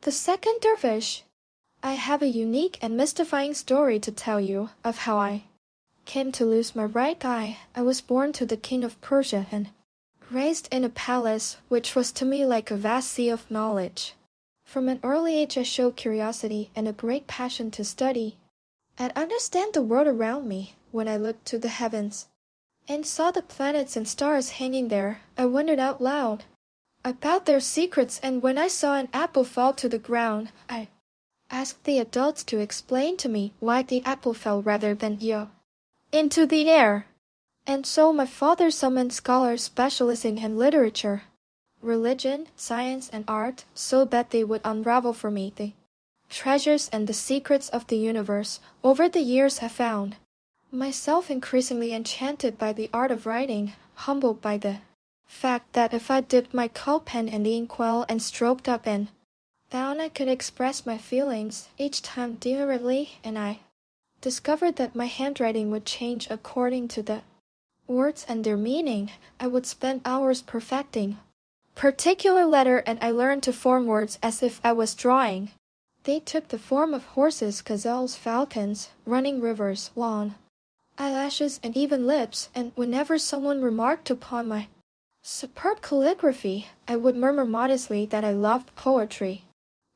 The Second Dervish. I have a unique and mystifying story to tell you of how I came to lose my right eye. I was born to the king of Persia and raised in a palace which was to me like a vast sea of knowledge. From an early age I showed curiosity and a great passion to study and understand the world around me. When I looked to the heavens and saw the planets and stars hanging there, I wondered out loud about their secrets, and when I saw an apple fall to the ground, I asked the adults to explain to me why the apple fell rather than into the air. And so my father summoned scholars specializing in literature, religion, science, and art, so that they would unravel for me the treasures and the secrets of the universe. Over the years I found myself increasingly enchanted by the art of writing, humbled by the fact that if I dipped my cold pen in the inkwell and stroked up and down I could express my feelings each time differently, and I discovered that my handwriting would change according to the words and their meaning. I would spend hours perfecting particular letter, and I learned to form words as if I was drawing. They took the form of horses, gazelles, falcons, running rivers, lawn, eyelashes, and even lips, and whenever someone remarked upon my superb calligraphy, I would murmur modestly that I loved poetry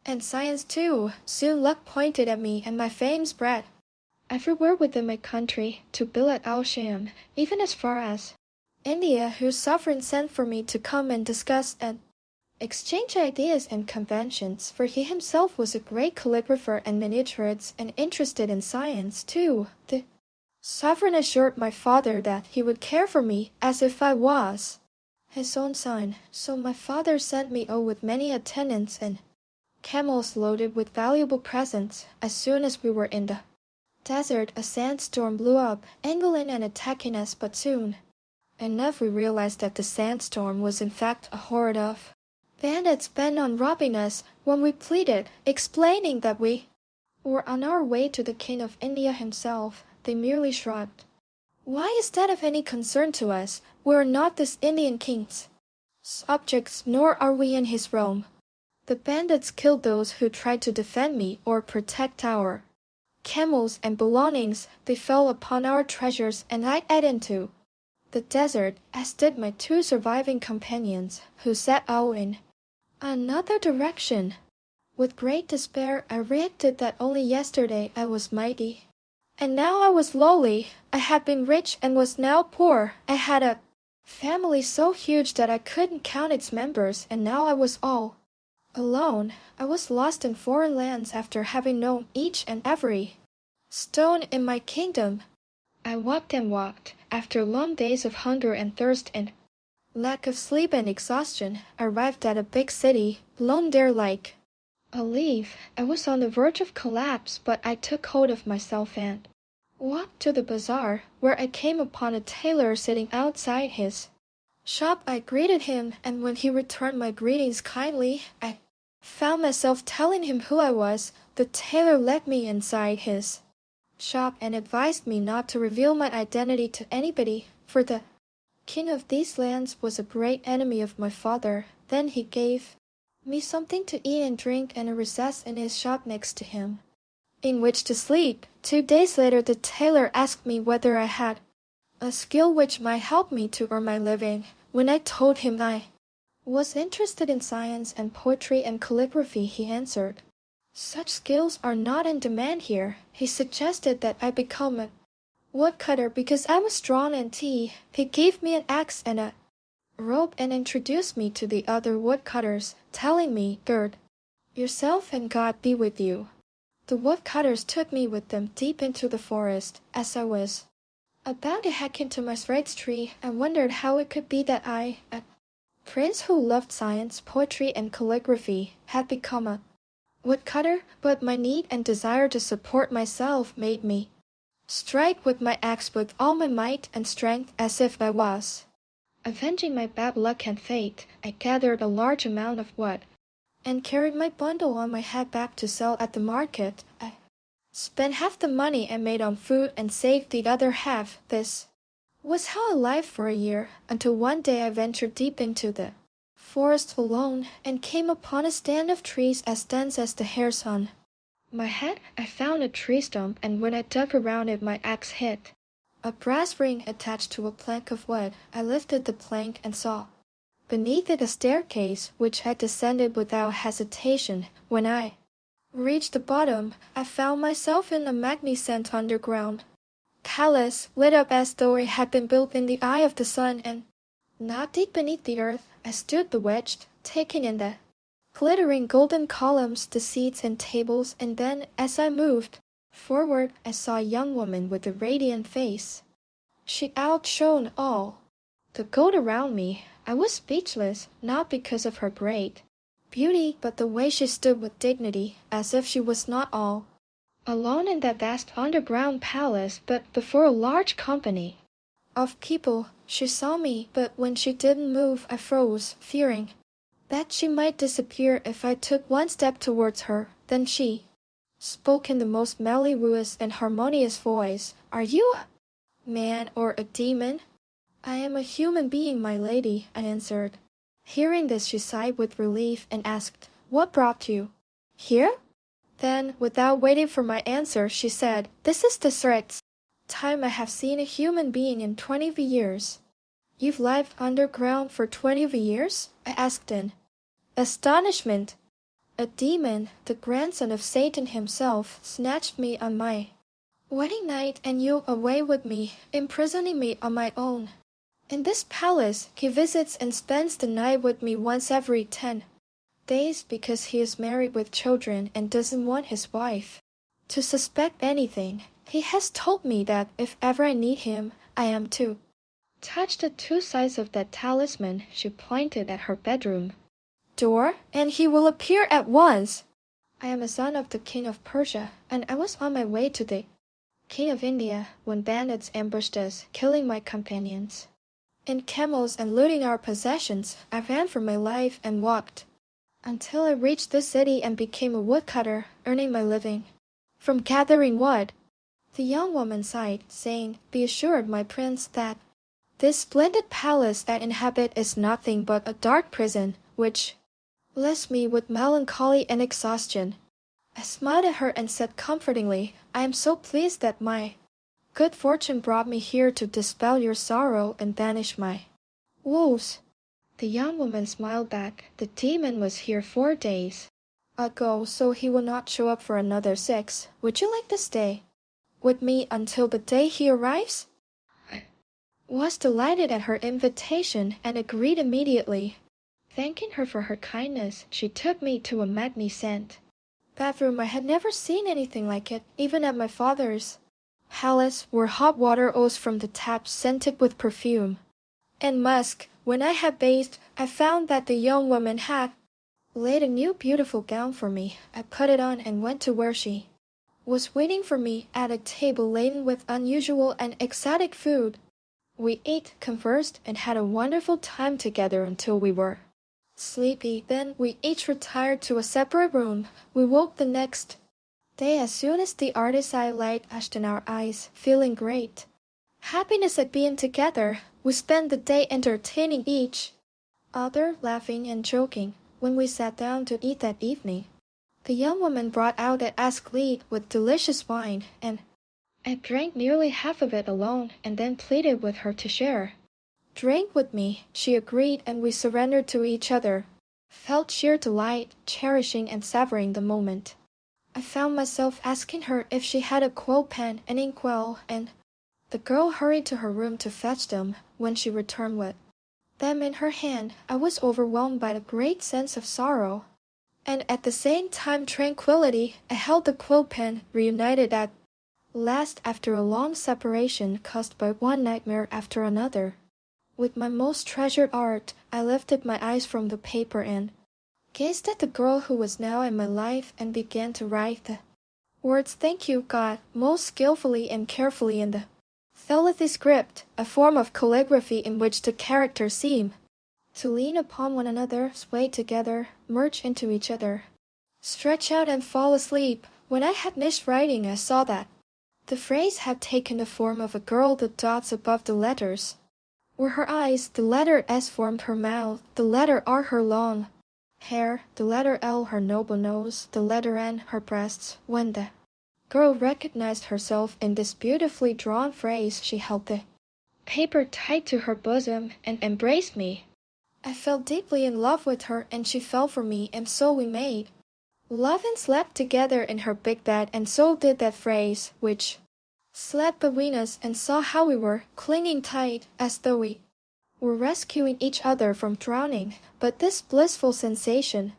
and science too. Soon luck pointed at me, and my fame spread everywhere within my country, to Bilad al-Sham, even as far as India, whose sovereign sent for me to come and discuss and exchange ideas and conventions, for he himself was a great calligrapher and miniaturist and interested in science too. The sovereign assured my father that he would care for me as if I was his own son. So my father sent me with many attendants and camels loaded with valuable presents. As soon as we were in the desert, a sandstorm blew up, angling and attacking us, but soon enough we realized that the sandstorm was in fact a horde of bandits bent on robbing us. When we pleaded, explaining that we were on our way to the king of India himself, they merely shrugged. Why is that of any concern to us? We are not this Indian king's subjects, nor are we in his realm. The bandits killed those who tried to defend me or protect our camels and belongings. They fell upon our treasures, and I ate into the desert, as did my two surviving companions, who set out in another direction. With great despair, I reacted that only yesterday I was mighty, and now I was lowly. I had been rich and was now poor. I had a family so huge that I couldn't count its members, and now I was all alone. I was lost in foreign lands after having known each and every stone in my kingdom. I walked and walked. After long days of hunger and thirst and lack of sleep and exhaustion, I arrived at a big city, blown there like a leaf. I was on the verge of collapse, but I took hold of myself and walked to the bazaar, where I came upon a tailor sitting outside his shop. I greeted him, and when he returned my greetings kindly, I found myself telling him who I was. The tailor led me inside his shop and advised me not to reveal my identity to anybody, for the king of these lands was a great enemy of my father. Then he gave me something to eat and drink and a recess in his shop next to him, in which to sleep. 2 days later the tailor asked me whether I had a skill which might help me to earn my living. When I told him I was interested in science and poetry and calligraphy, he answered, "Such skills are not in demand here." He suggested that I become a woodcutter because I was strong in tea. He gave me an axe and a rope and introduced me to the other woodcutters, telling me, "Gird yourself and God be with you." The woodcutters took me with them deep into the forest. As I was about to hack into my rice tree, I wondered how it could be that I, a prince who loved science, poetry, and calligraphy, had become a woodcutter. But my need and desire to support myself made me strike with my axe with all my might and strength, as if I was avenging my bad luck and fate. I gathered a large amount of wood and carried my bundle on my head back to sell at the market. I spent half the money I made on food and saved the other half. This was how I lived for a year, until one day I ventured deep into the forest alone, and came upon a stand of trees as dense as the hair's on my head. I found a tree stump, and when I dug around it, my axe hit a brass ring attached to a plank of wood. I lifted the plank and saw beneath it a staircase, which I descended without hesitation. When I reached the bottom, I found myself in a magnificent underground palace, lit up as though it had been built in the eye of the sun, and not deep beneath the earth. I stood bewitched, taking in the glittering golden columns, the seats and tables, and then, as I moved forward, I saw a young woman with a radiant face. She outshone all the gold around me. I was speechless, not because of her great beauty, but the way she stood with dignity, as if she was not all alone in that vast underground palace, but before a large company of people. She saw me, but when she didn't move, I froze, fearing that she might disappear if I took one step towards her. Then she spoke in the most mellifluous and harmonious voice. "Are you a man or a demon?" "I am a human being, my lady," I answered. Hearing this, she sighed with relief and asked, "What brought you here?" Then, without waiting for my answer, she said, "This is the third time I have seen a human being in 20 years." "You've lived underground for 20 years?" I asked in astonishment. "A demon, the grandson of Satan himself, snatched me on my wedding night and you away with me, imprisoning me on my own. In this palace, he visits and spends the night with me once every 10 days because he is married with children and doesn't want his wife to suspect anything. He has told me that if ever I need him, I am to touch the two sides of that talisman." She pointed at her bedroom door, "and he will appear at once." I am a son of the King of Persia, and I was on my way to the King of India when bandits ambushed us, killing my companions and camels and looting our possessions. I ran for my life and walked until I reached this city and became a woodcutter, earning my living from gathering wood." The young woman sighed, saying, "Be assured, my prince, that this splendid palace I inhabit is nothing but a dark prison, which leaves me with melancholy and exhaustion." I smiled at her and said comfortingly, "I am so pleased that my good fortune brought me here to dispel your sorrow and banish my woes." The young woman smiled back. "The demon was here 4 days ago, so he will not show up for another 6. Would you like to stay with me until the day he arrives?" I was delighted at her invitation and agreed immediately. Thanking her for her kindness, she took me to a magnificent bathroom. I had never seen anything like it, even at my father's palace, where hot water oozed from the taps, scented with perfume and musk. When I had bathed, I found that the young woman had laid a new beautiful gown for me. I put it on and went to where she was waiting for me at a table laden with unusual and exotic food. We ate, conversed, and had a wonderful time together until we were sleepy. Then we each retired to a separate room. We woke the next day as soon as the artist's eye light flashed in our eyes, feeling great happiness at being together. We spent the day entertaining each other, laughing and joking. When we sat down to eat that evening, the young woman brought out an ascleed with delicious wine, and I drank nearly half of it alone, and then pleaded with her to share. "Drink with me," she agreed, and we surrendered to each other, felt sheer delight, cherishing and savoring the moment. I found myself asking her if she had a quill pen and inkwell, and the girl hurried to her room to fetch them. When she returned with them in her hand, I was overwhelmed by a great sense of sorrow, and at the same time tranquility. I held the quill pen, reunited at last after a long separation caused by one nightmare after another. With my most treasured art, I lifted my eyes from the paper and gazed at the girl who was now in my life and began to write the words "Thank you, God," most skillfully and carefully in the Thalathi script, a form of calligraphy in which the characters seem to lean upon one another, sway together, merge into each other, stretch out and fall asleep. When I had finished writing, I saw that the phrase had taken the form of a girl. The dots above the letters Were her eyes, the letter S formed her mouth, the letter R her long hair, the letter L her noble nose, the letter N her breasts. When the girl recognized herself in this beautifully drawn phrase, she held the paper tight to her bosom and embraced me. I fell deeply in love with her, and she fell for me, and so we made love and slept together in her big bed, and so did that phrase, which slept between us and saw how we were clinging tight, as though we were rescuing each other from drowning. But this blissful sensation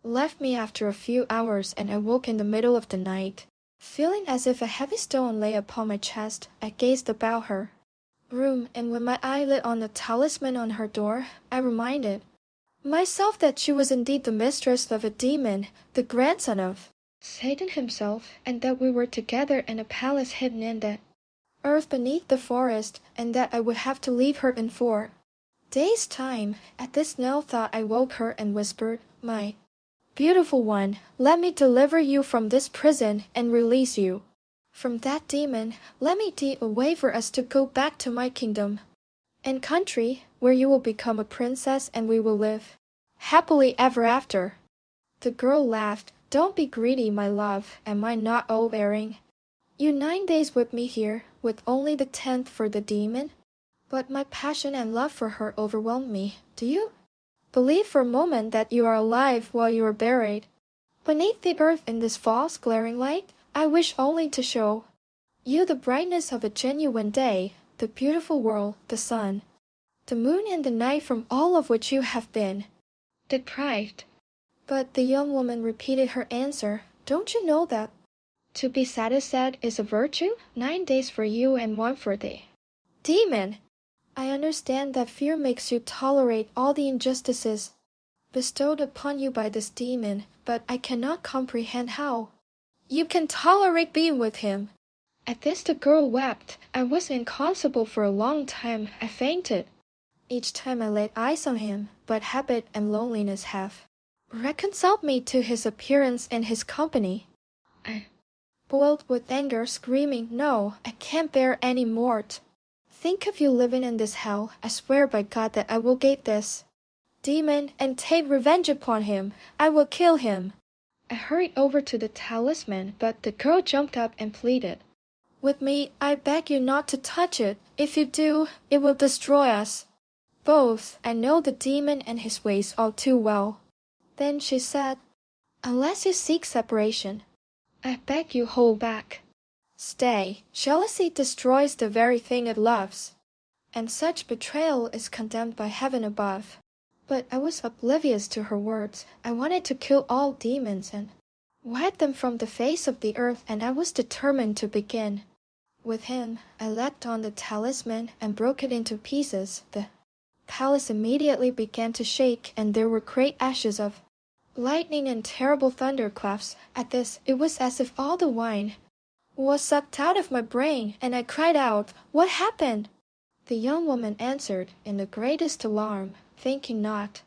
left me after a few hours, and I woke in the middle of the night, feeling as if a heavy stone lay upon my chest. I gazed about her room, and with my eye lit on the talisman on her door, I reminded myself that she was indeed the mistress of a demon, the grandson of Satan himself, and that we were together in a palace hidden in the earth beneath the forest, and that I would have to leave her in 4 days' time. At this new thought I woke her and whispered, "My beautiful one, let me deliver you from this prison and release you from that demon. Let me deed a way for us to go back to my kingdom and country, where you will become a princess and we will live happily ever after." The girl laughed. "Don't be greedy, my love. Am I not overbearing you 9 days with me here, with only the 10th for the demon?" But my passion and love for her overwhelmed me. "Do you believe for a moment that you are alive while you are buried beneath the earth in this false glaring light? I wish only to show you the brightness of a genuine day, the beautiful world, the sun, the moon, and the night, from all of which you have been deprived." But the young woman repeated her answer. "Don't you know that to be satisfied is a virtue? 9 days for you and 1 for the demon. I understand that fear makes you tolerate all the injustices bestowed upon you by this demon, but I cannot comprehend how you can tolerate being with him." At this the girl wept. I was inconsolable for a long time. I fainted each time I laid eyes on him, but habit and loneliness have reconciled me to his appearance and his company. I boiled with anger, screaming, "No, I can't bear any more. Think of you living in this hell. I swear by God that I will get this demon and take revenge upon him. I will kill him." I hurried over to the talisman, but the girl jumped up and pleaded with me, "I beg you not to touch it. If you do, it will destroy us both. I know the demon and his ways all too well." Then she said, "Unless you seek separation, I beg you hold back. Stay. Jealousy destroys the very thing it loves, and such betrayal is condemned by heaven above." But I was oblivious to her words. I wanted to kill all demons and wipe them from the face of the earth, and I was determined to begin with him. I leapt on the talisman and broke it into pieces. The palace immediately began to shake, and there were great ashes of lightning and terrible thunderclaps. At this, it was as if all the wine was sucked out of my brain, and I cried out, "What happened?" The young woman answered in the greatest alarm, thinking not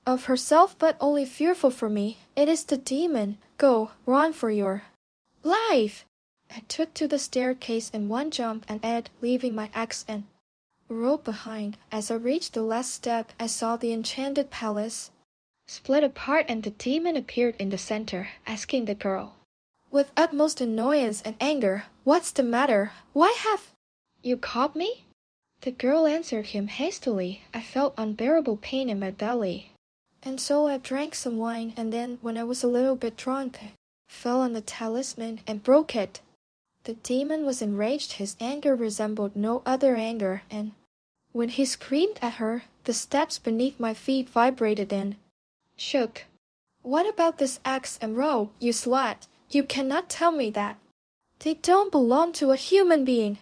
of herself but only fearful for me, "It is the demon. Go, run for your life." I took to the staircase in one jump and Ed, leaving my axe and rope behind. As I reached the last step, I saw the enchanted palace split apart, and the demon appeared in the center, asking the girl with utmost annoyance and anger, "What's the matter? Why have you caught me?" The girl answered him hastily. I felt unbearable pain in my belly, and so I drank some wine, and then, when I was a little bit drunk, I fell on the talisman and broke it. The demon was enraged. His anger resembled no other anger, and when he screamed at her, the steps beneath my feet vibrated and shook. "What about this axe and rope, you slut? You cannot tell me that they don't belong to a human being.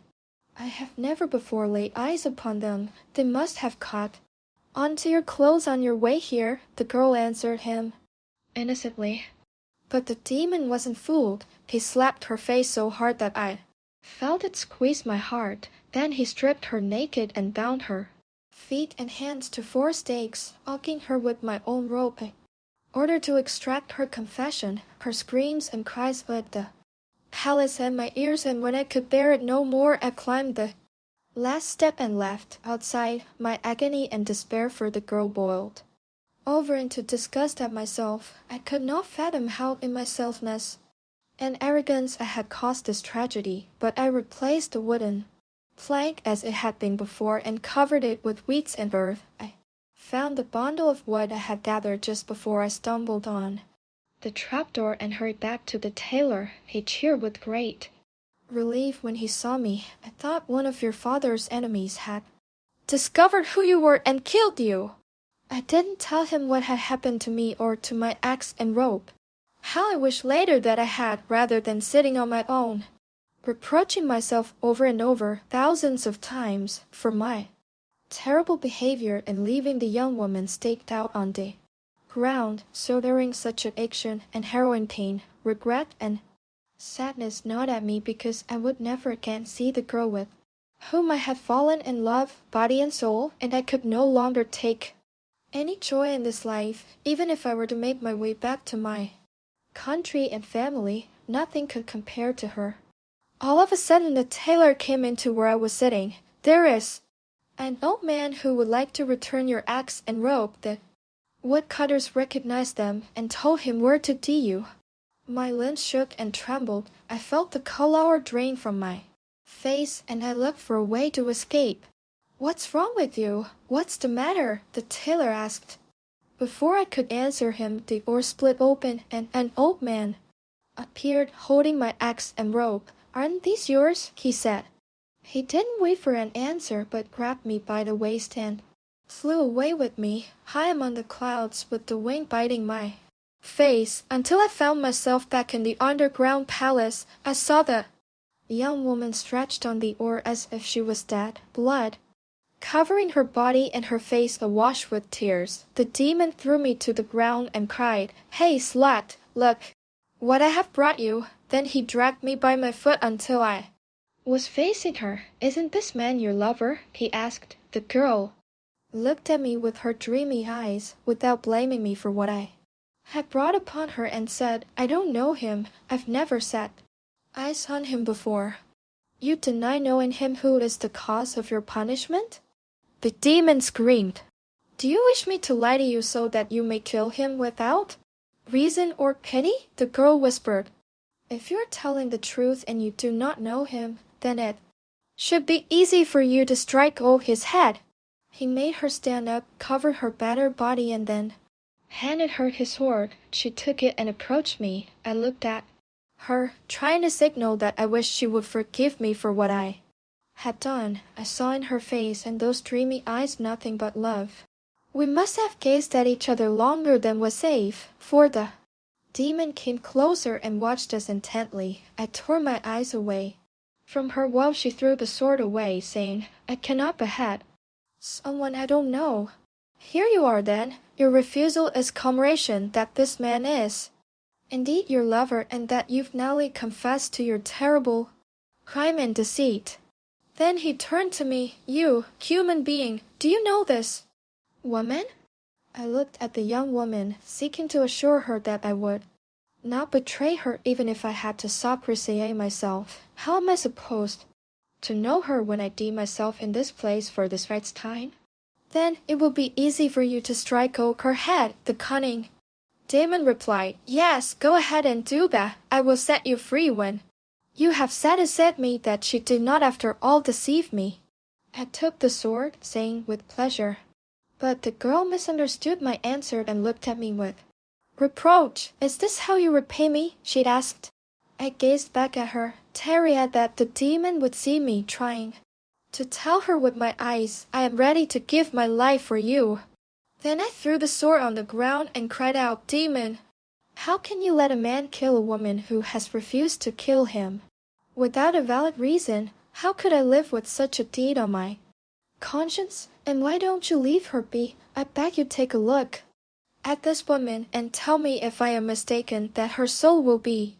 I have never before laid eyes upon them. They must have caught onto your clothes on your way here," the girl answered him innocently. But the demon wasn't fooled. He slapped her face so hard that I felt it squeeze my heart. Then he stripped her naked and bound her feet and hands to 4 stakes, hooking her with my own rope in order to extract her confession. Her screams and cries filled the palace and my ears, and when I could bear it no more, I climbed the Last step and left. Outside, my agony and despair for the girl boiled over into disgust at myself. I could not fathom how in my selfness and arrogance I had caused this tragedy, but I replaced the wooden plank as it had been before and covered it with weeds and earth. I found the bundle of wood I had gathered just before I stumbled on the trapdoor and hurried back to the tailor. He cheered with great relief when he saw me. I thought one of your father's enemies had discovered who you were and killed you. I didn't tell him what had happened to me or to my axe and rope. How I wish later that I had, rather than sitting on my own, reproaching myself over and over thousands of times for my terrible behavior in leaving the young woman staked out on the ground, shouldering such an action and harrowing pain, regret and sadness gnawed at me because I would never again see the girl with whom I had fallen in love, body and soul, and I could no longer take any joy in this life. Even if I were to make my way back to my country and family, nothing could compare to her. All of a sudden the tailor came into where I was sitting. There is an old man who would like to return your axe and rope. The woodcutters recognized them and told him where to do you. My limbs shook and trembled. I felt the color drain from my face, and I looked for a way to escape. What's wrong with you? What's the matter? The tailor asked. Before I could answer him, the door split open and an old man appeared holding my axe and rope. Aren't these yours? He said. He didn't wait for an answer, but grabbed me by the waist and flew away with me, high among the clouds, with the wind biting my face, until I found myself back in the underground palace. I saw the young woman stretched on the oar as if she was dead, blood covering her body and her face awash with tears. The demon threw me to the ground and cried, Hey, slut, look what I have brought you. Then he dragged me by my foot until I was facing her. Isn't this man your lover? He asked. The girl looked at me with her dreamy eyes, without blaming me for what I had brought upon her, and said, I don't know him. I've never set eyes on him before. You deny knowing him who is the cause of your punishment? The demon screamed. Do you wish me to lie to you so that you may kill him without reason or pity? The girl whispered. If you're telling the truth and you do not know him, then it should be easy for you to strike off his head. He made her stand up, covered her battered body, and then handed her his sword. She took it and approached me. I looked at her, trying to signal that I wished she would forgive me for what I had done. I saw in her face and those dreamy eyes nothing but love. We must have gazed at each other longer than was safe, for the demon came closer and watched us intently. I tore my eyes away from her while she threw the sword away, saying, I cannot behead someone I don't know. Here you are then. Your refusal is commemoration that this man is indeed your lover, and that you've newly confessed to your terrible crime and deceit. Then he turned to me. You, human being, do you know this woman? I looked at the young woman, seeking to assure her that I would not betray her even if I had to suppressate myself. How am I supposed to know her when I deem myself in this place for this right time? Then it will be easy for you to strike off her head, the cunning demon replied. Yes, go ahead and do that. I will set you free when you have satisfied me that she did not after all deceive me. I took the sword, saying with pleasure. But the girl misunderstood my answer and looked at me with reproach. Is this how you repay me? She asked. I gazed back at her, terrified that the demon would see me trying to tell her with my eyes, I am ready to give my life for you. Then I threw the sword on the ground and cried out, Demon, how can you let a man kill a woman who has refused to kill him? Without a valid reason, how could I live with such a deed on my conscience? And why don't you leave her be? I beg you take a look at this woman and tell me if I am mistaken that her soul will be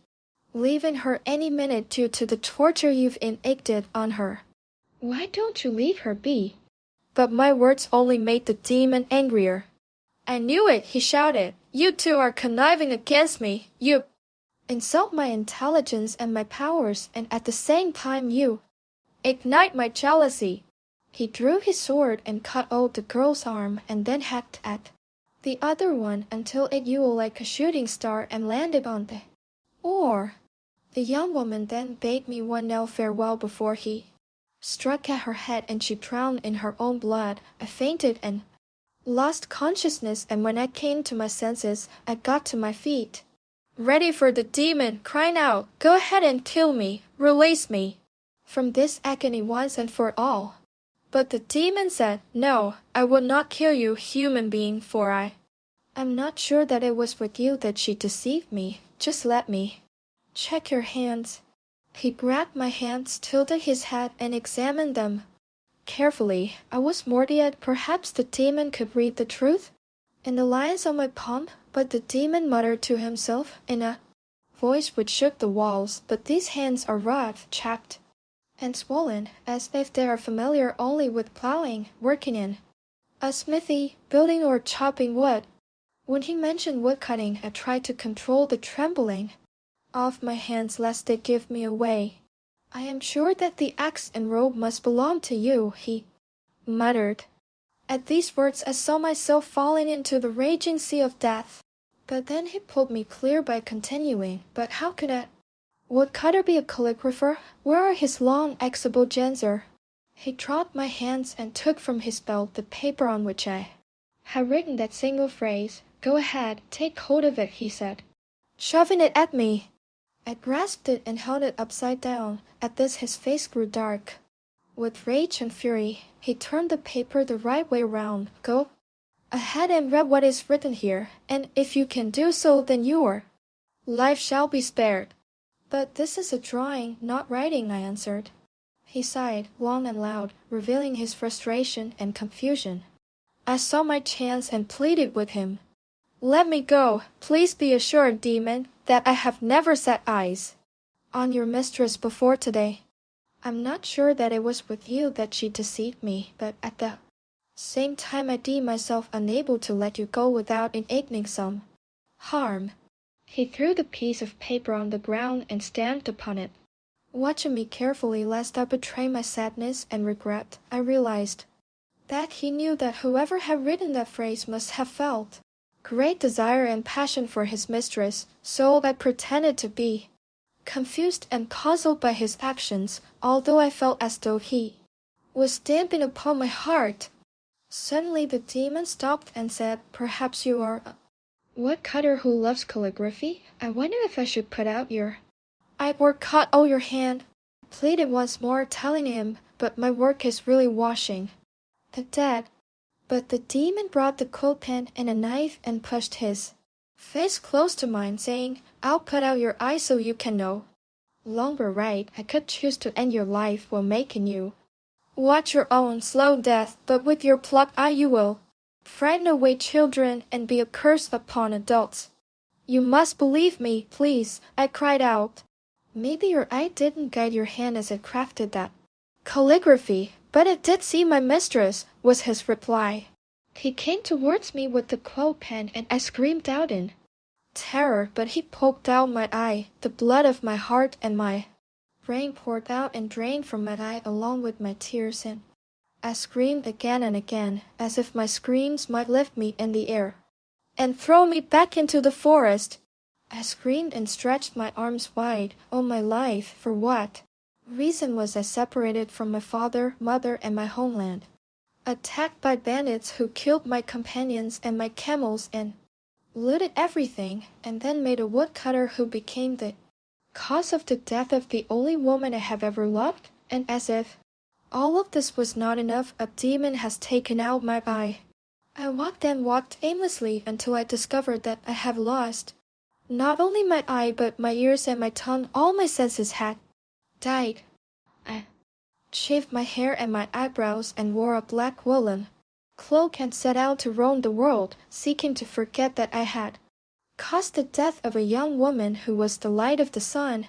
leaving her any minute due to the torture you've inflicted on her. Why don't you leave her be? But my words only made the demon angrier. I knew it, he shouted. You two are conniving against me. You insult my intelligence and my powers, and at the same time you ignite my jealousy. He drew his sword and cut off the girl's arm and then hacked at the other one until it yelled like a shooting star and landed on the oar. The young woman then bade me one now farewell before he struck at her head, and she drowned in her own blood. I fainted and lost consciousness, and when I came to my senses, I got to my feet, ready for the demon, crying out, "Go ahead and kill me, release me from this agony once and for all." But the demon said, "No, I will not kill you, human being, for I'm not sure that it was with you that she deceived me. Just let me check your hands." He grabbed my hands, tilted his head, and examined them carefully. I was mortified. Perhaps the demon could read the truth in the lines on my palm, but the demon muttered to himself in a voice which shook the walls, "But these hands are rough, chapped, and swollen, as if they are familiar only with plowing, working in a smithy, building, or chopping wood." When he mentioned woodcutting, I tried to control the trembling of my hands lest they give me away. "I am sure that the axe and rope must belong to you," he muttered. At these words I saw myself falling into the raging sea of death. But then he pulled me clear by continuing, "But how could a woodcutter be a calligrapher? Where are his long exhibitions?" He dropped my hands and took from his belt the paper on which I had written that single phrase. "Go ahead, take hold of it," he said, shoving it at me. I grasped it and held it upside down. At this his face grew dark with rage and fury. He turned the paper the right way round. "Go ahead and read what is written here, and if you can do so, then your life shall be spared." "But this is a drawing, not writing," I answered. He sighed long and loud, revealing his frustration and confusion. I saw my chance and pleaded with him. "Let me go. Please be assured, demon, that I have never set eyes on your mistress before today. I'm not sure that it was with you that she deceived me, but at the same time I deem myself unable to let you go without inflicting some harm." He threw the piece of paper on the ground and stamped upon it. Watching me carefully lest I betray my sadness and regret, I realized that he knew that whoever had written that phrase must have felt great desire and passion for his mistress, so I pretended to be confused and puzzled by his actions, although I felt as though he was stamping upon my heart. Suddenly the demon stopped and said, "Perhaps you are a woodcutter who loves calligraphy? I wonder if I should put out your eye or cut out your hand." I pleaded once more, telling him, "But my work is really washing the dead." But the demon brought the quill pen and a knife and pushed his face close to mine, saying, "I'll put out your eye so you can no longer write. I could choose to end your life while making you watch your own slow death, but with your plucked eye you will frighten away children and be a curse upon adults." "You must believe me, please," I cried out. "Maybe your eye didn't guide your hand as it crafted that calligraphy, but it did see my mistress," was his reply. He came towards me with the quill pen, and I screamed out in terror, but he poked out my eye. The blood of my heart and my brain poured out and drained from my eye along with my tears, and I screamed again and again, as if my screams might lift me in the air and throw me back into the forest. I screamed and stretched my arms wide. Oh, my life, for what reason was I separated from my father, mother, and my homeland, attacked by bandits who killed my companions and my camels and looted everything, and then made a woodcutter who became the cause of the death of the only woman I have ever loved? And as if all of this was not enough, a demon has taken out my eye. I walked and walked aimlessly until I discovered that I have lost not only my eye but my ears and my tongue. All my senses had died. I shaved my hair and my eyebrows and wore a black woolen cloak and set out to roam the world, seeking to forget that I had caused the death of a young woman who was the light of the sun.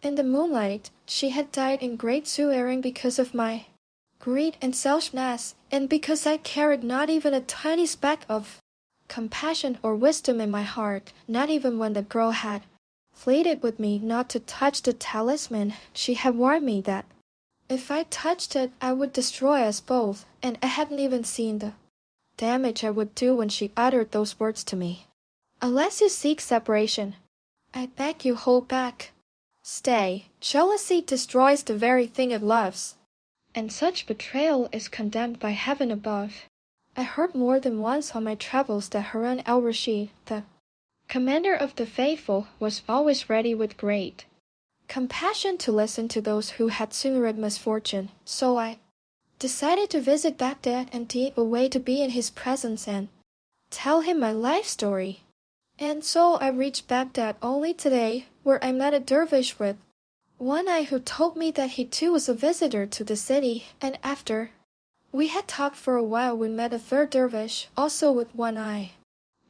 In the moonlight, she had died in great suffering because of my greed and selfishness, and because I carried not even a tiny speck of compassion or wisdom in my heart, not even when the girl had pleaded with me not to touch the talisman. She had warned me that If I touched it, I would destroy us both, and I hadn't even seen the damage I would do when she uttered those words to me. Unless you seek separation, I beg you hold back. Stay, jealousy destroys the very thing it loves, and such betrayal is condemned by heaven above. I heard more than once on my travels that Harun al-Rashid, the commander of the faithful, was always ready with great compassion to listen to those who had similar misfortune, so I decided to visit Baghdad and deed a way to be in his presence and tell him my life story. And so I reached Baghdad only today, where I met a dervish with one eye who told me that he too was a visitor to the city, and after we had talked for a while we met a third dervish, also with one eye.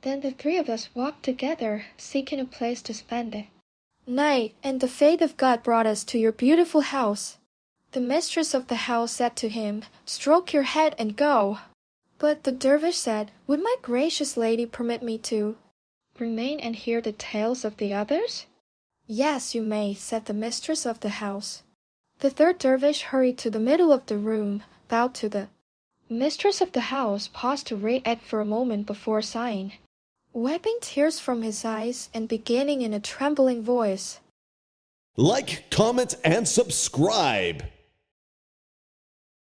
Then the three of us walked together, seeking a place to spend the night, and the faith of God brought us to your beautiful house. The mistress of the house said to him, "Stroke your head and go." But the dervish said, "Would my gracious lady permit me to remain and hear the tales of the others?" "Yes, you may," said the mistress of the house. The third dervish hurried to the middle of the room, bowed to the mistress of the house, paused to react for a moment before sighing, wiping tears from his eyes and beginning in a trembling voice. Like, comment, and subscribe.